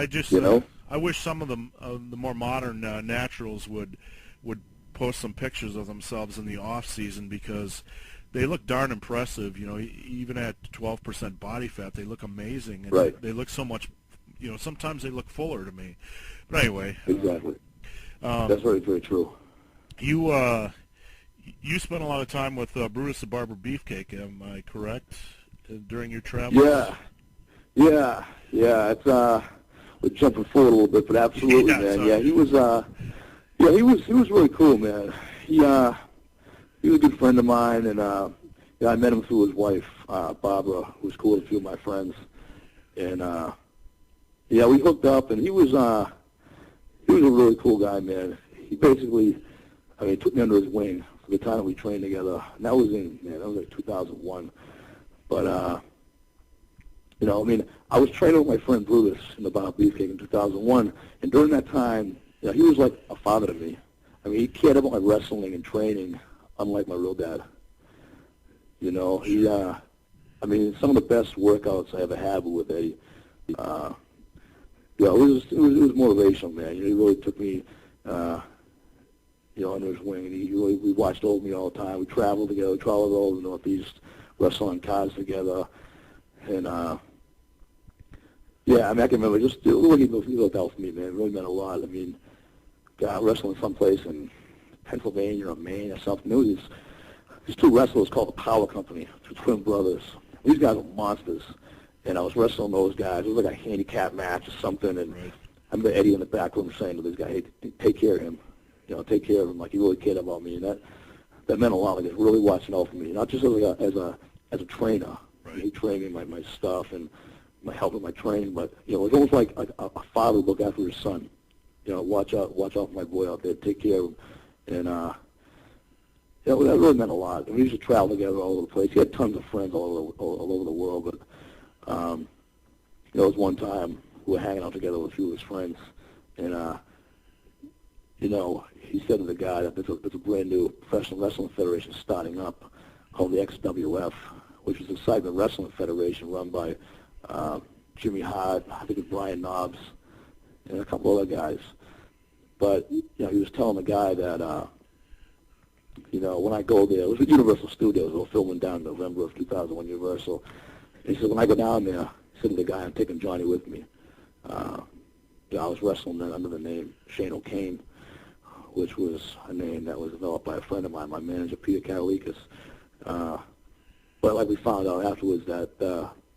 I just I wish some of the more modern naturals would post some pictures of themselves in the off season, because they look darn impressive. Even at 12% body fat, they look amazing, and right. they look so much. Sometimes they look fuller to me. But anyway, exactly. That's very, very true. You spent a lot of time with Brutus the Barber Beefcake. Am I correct? During your travels? Yeah. It's we're jumping forward a little bit, but absolutely, man. Sorry. Yeah, he was really cool, man. He was a good friend of mine, and I met him through his wife, Barbara, who was cool with a few of my friends, and we hooked up, and he was a really cool guy, man. He basically, took me under his wing for the time that we trained together, and that was like 2001. But, I was training with my friend Brutus in the Barber Beefcake in 2001, and during that time, he was like a father to me. He cared about my wrestling and training, unlike my real dad. He, some of the best workouts I ever had were with Eddie. It was motivational, man. He really took me, under his wing, and we watched over me all the time. We traveled together, traveled all over the Northeast, wrestled on cars together, and I can remember just the way he looked out for me, man. It really meant a lot. Wrestling someplace in Pennsylvania or Maine or something. There was these two wrestlers called the Power Company, two twin brothers. These guys were monsters, and I was wrestling those guys. It was like a handicap match or something, and right. I remember Eddie in the back room saying to this guy, "Hey, take care of him. Take care of him like he really cared about me." And that meant a lot. Like, he was really watching out for me, not just as a trainer. Right. He trained me my stuff and my help with my training, but it was almost like a father would look after his son. Watch out for my boy out there, take care of him, and that really meant a lot. We used to travel together all over the place. He had tons of friends all over the world, but there was one time we were hanging out together with a few of his friends, and he said to the guy that there's a brand new professional wrestling federation starting up called the XWF, which is a Cyber Wrestling Federation run by Jimmy Hart, I think it's Brian Knobs, and a couple other guys. But he was telling the guy that when I go there, it was at Universal Studios. They were filming down in November of 2001, Universal. And he said, when I go down there, he said to the guy, I'm taking Johnny with me. I was wrestling then under the name Shane O'Kane, which was a name that was developed by a friend of mine, my manager, Peter Katalikis. But like we found out afterwards that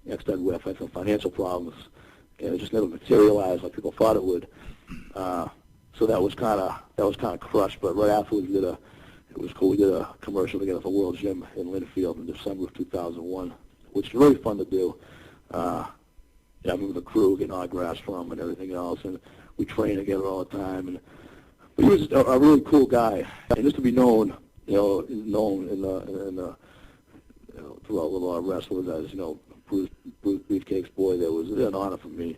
XWF had some financial problems, and it just never materialized like people thought it would. So that was kind of crushed. But right afterwards, it was cool. We did a commercial together for World Gym in Linfield in December of 2001, which was really fun to do. I remember the crew getting autographs from him and everything else, and we trained together all the time. But he was a really cool guy, and just to be known in the throughout with a lot of wrestlers as Bruce Beefcake's boy, that was an honor for me.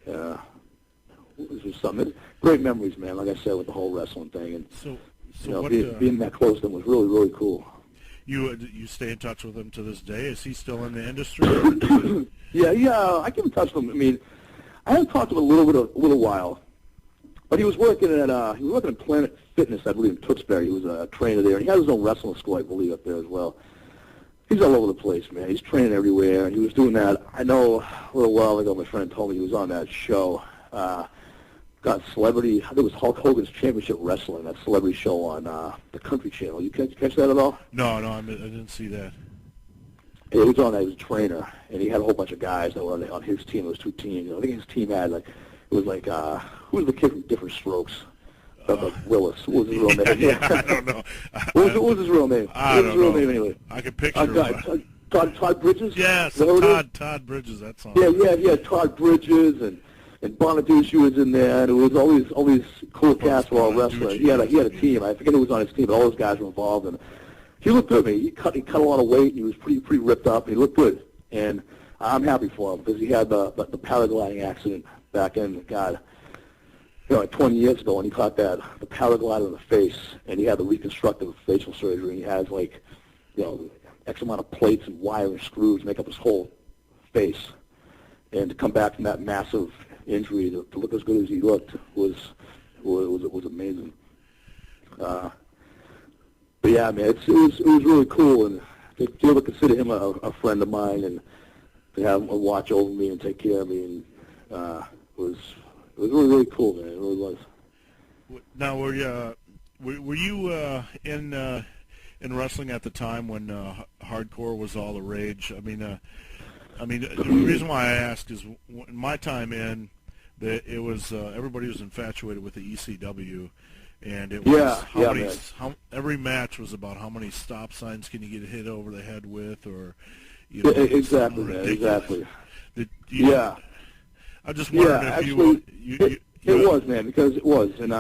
It was just something. Great memories, man. Like I said, with the whole wrestling thing, and so being that close to him was really, really cool. You stay in touch with him to this day? Is he still in the industry? Yeah. I keep in touch with him. I haven't talked to him a little while, but he was working at Planet Fitness, I believe, in Tewksbury. He was a trainer there, and he had his own wrestling school, I believe, up there as well. He's all over the place, man. He's training everywhere, and he was doing that. I know a little while ago, my friend told me he was on that show. Got Celebrity, I think it was Hulk Hogan's Championship Wrestling, that celebrity show on the Country Channel. You catch that at all? No, I didn't see that. Yeah, he was on that. He was a trainer, and he had a whole bunch of guys that were on his team. It was two teams. I think his team had, who was the kid from Different Strokes? Willis. What was his real name? Yeah, I don't know. What was his real name? I don't know. Anyway? I can picture him. Todd Bridges? Yes, Todd Bridges, that song. Yeah, Todd Bridges, and Bonaducci was in there, and it was all these cool cats were all wrestling. He had a team. I forget who was on his team, but all those guys were involved, and he looked good. He cut a lot of weight, and he was pretty ripped up, and he looked good. And I'm happy for him because he had the paragliding accident back in, God, like 20 years ago, and he caught the paraglider in the face, and he had the reconstructive facial surgery, and he has X amount of plates and wire and screws make up his whole face. And to come back from that massive injury to look as good as he looked was amazing. But yeah, man, it was really cool, and to be able to consider him a friend of mine, and to have him watch over me and take care of me, and it was really cool, man. It really was. Now, were you in wrestling at the time when hardcore was all the rage? I mean, the reason why I ask is in my time it was everybody was infatuated with the ECW, and it was every match was about how many stop signs can you get hit over the head with, or exactly, man, exactly. I just wondered if it was, man, because it was, and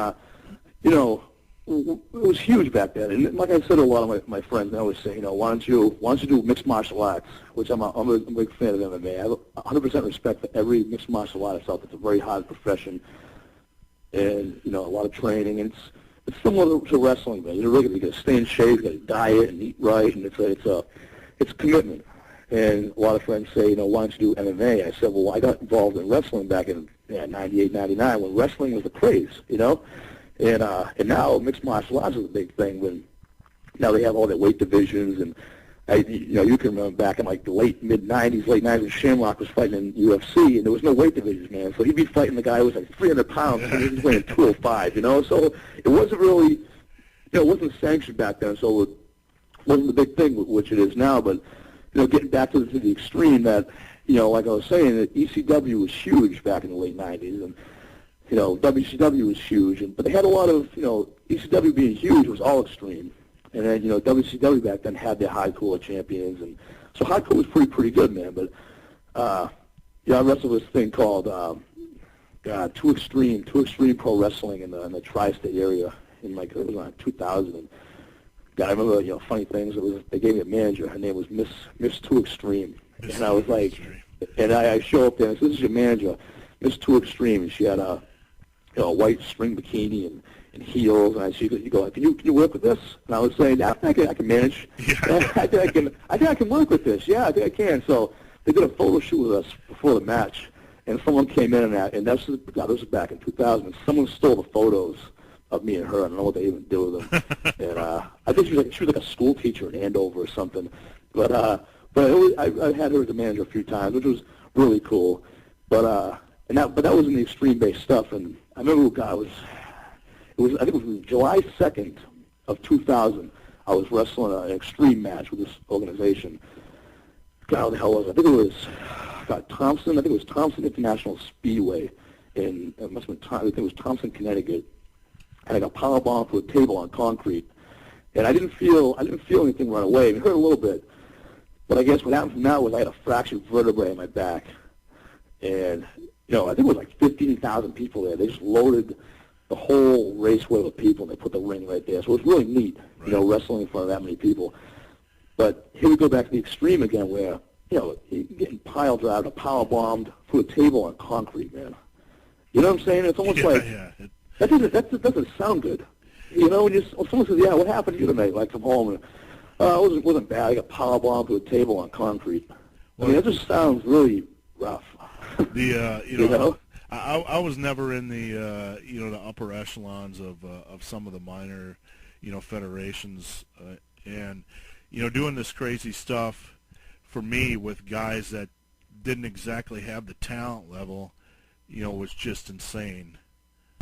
it was huge back then. And like I said to a lot of my friends, I always say, why don't you do mixed martial arts, which I'm a big fan of MMA. I have 100% respect for every mixed martial artist out there. It's a very hard profession, and a lot of training. And it's similar to wrestling, man. You got to stay in shape, you got to diet and eat right, and it's commitment. And a lot of friends say, why don't you do MMA? I said, well, I got involved in wrestling back in 98, 99 when wrestling was the craze, And now mixed martial arts is a big thing. When now they have all their weight divisions, and you can remember back in like the late '90s when Shamrock was fighting in UFC, and there was no weight divisions, man. So he'd be fighting the guy who was like 300 pounds, and he was weighing 205. So it wasn't really, it wasn't sanctioned back then, so it wasn't the big thing which it is now. But getting back to the extreme that, like I was saying, that ECW was huge back in the late '90s, and WCW was huge, but they had a lot of, ECW being huge was all extreme. And then, WCW back then had their hardcore champions, and so hardcore was pretty good, man. But, I wrestled this thing called, Too Extreme Pro Wrestling in the tri-state area it was around 2000. And, God, I remember, funny things. They gave me a manager. Her name was Miss Too Extreme. And I was like, and I show up there and I said, this is your manager, Miss Too Extreme, and she had a white string bikini and heels, and you go, can you work with this? And I was saying, I think I can manage. Yeah. I think I can work with this. Yeah, I think I can. So they did a photo shoot with us before the match, and someone came in and this was back in 2000. And someone stole the photos of me and her. I don't know what they even did with them. And I think she was like a school teacher in Andover or something. But I had her as a manager a few times, which was really cool. But that was in the extreme-based stuff, and I remember I think it was July 2nd of 2000. I was wrestling an extreme match with this organization. God, what the hell was it? I think it was Thompson International Speedway I think it was Thompson, Connecticut. And I got powerbombed to a table on concrete, and I didn't feel anything run away. It hurt a little bit, but I guess what happened from that was I had a fractured vertebrae in my back, and I think it was like 15,000 people there. They just loaded the whole raceway with people, and they put the ring right there. So it was really neat, wrestling in front of that many people. But here we go back to the extreme again, where you're getting pile driven, power-bombed through a table on concrete, man. You know what I'm saying? It's almost that doesn't sound good. When someone says, what happened to you tonight? Like, come home, and it wasn't bad. I got power-bombed to a table on concrete. Well, that just sounds really rough. I was never in the the upper echelons of some of the minor federations, and doing this crazy stuff for me with guys that didn't exactly have the talent level was just insane.